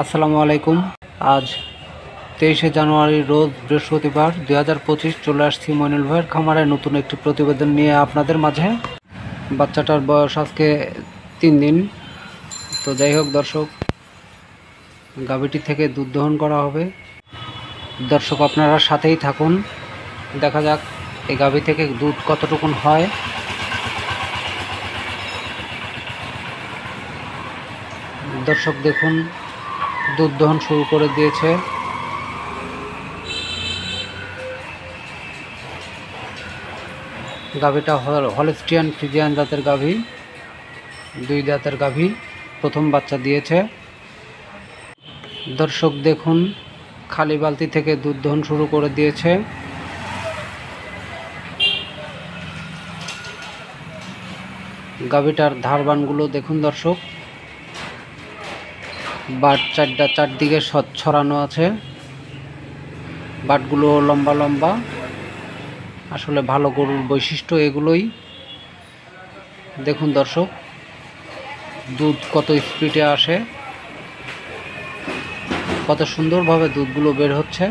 আসসালামু আলাইকুম। আজ 23শে জানুয়ারি রোজ বৃহস্পতিবার 2025 চলে আসছি মইনুল ভাইয়ের খামারে নতুন একটি প্রতিবেদন নিয়ে আপনাদের মাঝে। বাচ্চাটার বয়স আজকে 3 দিন। তো যাই হোক দর্শক, গাভীটি থেকে দুধ দহন করা হবে। দর্শক আপনারা সাথেই থাকুন, দেখা যাক এই গাভী থেকে দুধ কতটুকুন হয়। দর্শক দেখুন, দুধ দহন শুরু করে দিয়েছে। গাভীটা হলস্টিয়ান ফ্রিজিয়ান জাতের গাভী, 2 দাঁতের গাভী, প্রথম বাচ্চা দিয়েছে। দর্শক দেখুন, খালি বালতি থেকে দুধ দহন শুরু করে দিয়েছে। গাভীটার ধারবানগুলো দেখুন দর্শক, বাট চারদিকে ছড়ানো আছে। বাটগুলো লম্বা লম্বা, আসলে ভালো গরুর বৈশিষ্ট্য এগুলোই। দেখুন দর্শক, দুধ কত স্পিডে আসে, কত সুন্দরভাবে দুধগুলো বের হচ্ছে।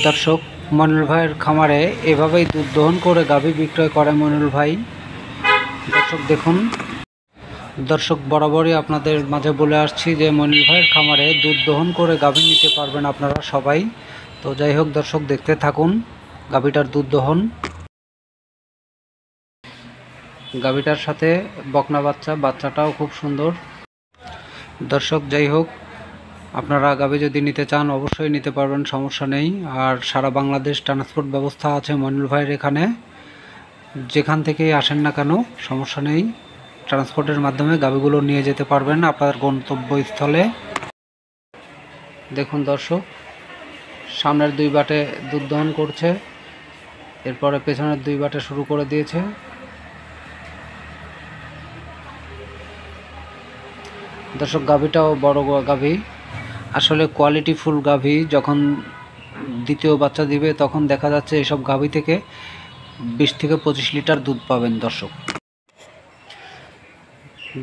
দর্শক, মইনুল ভাইয়ের খামারে এভাবেই দুধ দহন করে গাভী বিক্রয় করে মইনুল ভাই। দর্শক দেখুন, দর্শক বরাবরই আপনাদের মাঝে বলে আসছি যে মইনুল ভাইয়ের খামারে দুধ দহন করে গাভী নিতে পারবেন আপনারা সবাই। তো যাই হোক দর্শক, দেখতে থাকুন গাভীটার দুধ দহন। গাভীটার সাথে বকনা বাচ্চাটাও খুব সুন্দর। দর্শক যাই হোক, আপনারা গাভী যদি নিতে চান অবশ্যই নিতে পারবেন, সমস্যা নেই। আর সারা বাংলাদেশ ট্রান্সপোর্ট ব্যবস্থা আছে মইনুল ভাইয়ের এখানে। যেখান থেকেই আসেন না কেন সমস্যা নেই, ট্রান্সপোর্টের মাধ্যমে গাভীগুলো নিয়ে যেতে পারবেন আপনার গন্তব্যস্থলে। দেখুন দর্শক, সামনের 2 বাটে দুধ দহন করছে, এরপরে পেছনের 2 বাটে শুরু করে দিয়েছে। দর্শক, গাভীটাও বড় গাভী, আসলে কোয়ালিটি ফুল গাভী। যখন দ্বিতীয় বাচ্চা দিবে তখন দেখা যাচ্ছে এসব গাভী থেকে 20 থেকে 25 লিটার দুধ পাবেন।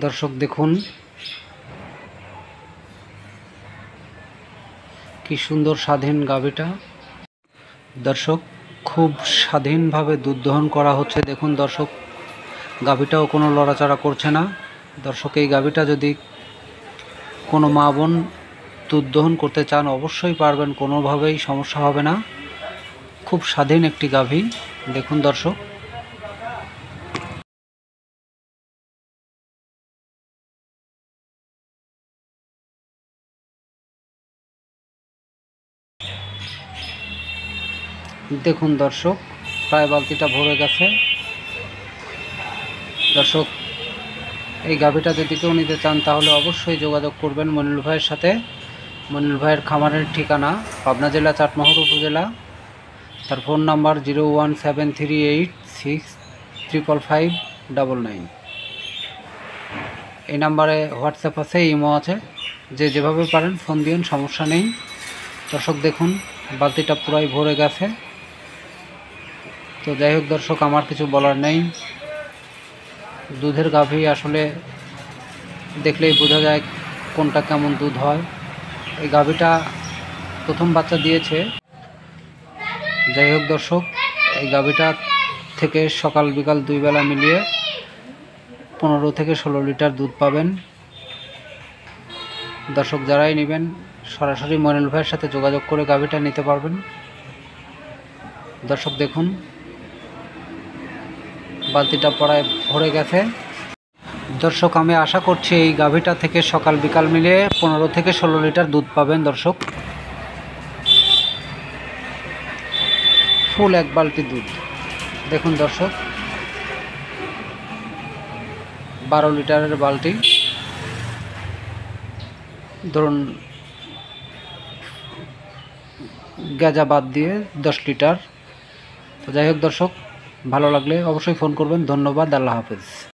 দর্শক দেখুন কি সুন্দর স্বাধীন গাভীটা। দর্শক, খুব স্বাধীনভাবে দুধ দহন করা হচ্ছে। দেখুন দর্শক, গাভীটাও কোনো লড়াচড়া করছে না। দর্শক, এই গাভীটা যদি কোনো মা বোন দুধ দহন করতে চান অবশ্যই পারবেন, কোনোভাবেই সমস্যা হবে না। খুব স্বাধীন একটি গাভী। দেখুন দর্শক, দেখুন দর্শক, প্রায় বালতিটা ভরে গেছে। দর্শক, এই গাভীটা যদি কেউ নিতে চান তাহলে অবশ্যই যোগাযোগ করবেন মইনুল ভাইয়ের সাথে। মইনুল ভাইয়ের খামারের ঠিকানা পাবনা জেলা চাটমোহর উপজেলা। তার ফোন নাম্বার 01738655599। এই নাম্বারে হোয়াটসঅ্যাপ আছে, ইমো আছে, যে যেভাবে পারেন ফোন দিন, সমস্যা নেই। দর্শক দেখুন, বালতিটা পুরাই ভরে গেছে। তো যাই হোক দর্শক, আমার কিছু বলার নেই। দুধের গাভী আসলে দেখলেই বোঝা যায় কোনটা কেমন দুধ হয়। এই গাভীটা প্রথম বাচ্চা দিয়েছে। যাই হোক দর্শক, এই গাভীটা থেকে সকাল বিকাল 2 বেলা মিলিয়ে 15 থেকে 16 লিটার দুধ পাবেন। দর্শক, যারাই নেবেন সরাসরি মইনুল ভাইয়ের সাথে যোগাযোগ করে গাভীটা নিতে পারবেন। দর্শক দেখুন, বালতিটা প্রায় ভরে গেছে। দর্শক, আমি আশা করছি এই গাভীটা থেকে সকাল বিকাল মিলিয়ে 15 থেকে 16 লিটার দুধ পাবেন। দর্শক, ফুল 1 বালতি দুধ। দেখুন দর্শক, 12 লিটারের বালতি, ধরুন গেজা বাদ দিয়ে 10 লিটার। তো যাই হোক দর্শক, ভালো লাগলে অবশ্যই ফোন করবেন। ধন্যবাদ, আল্লাহ হাফেজ।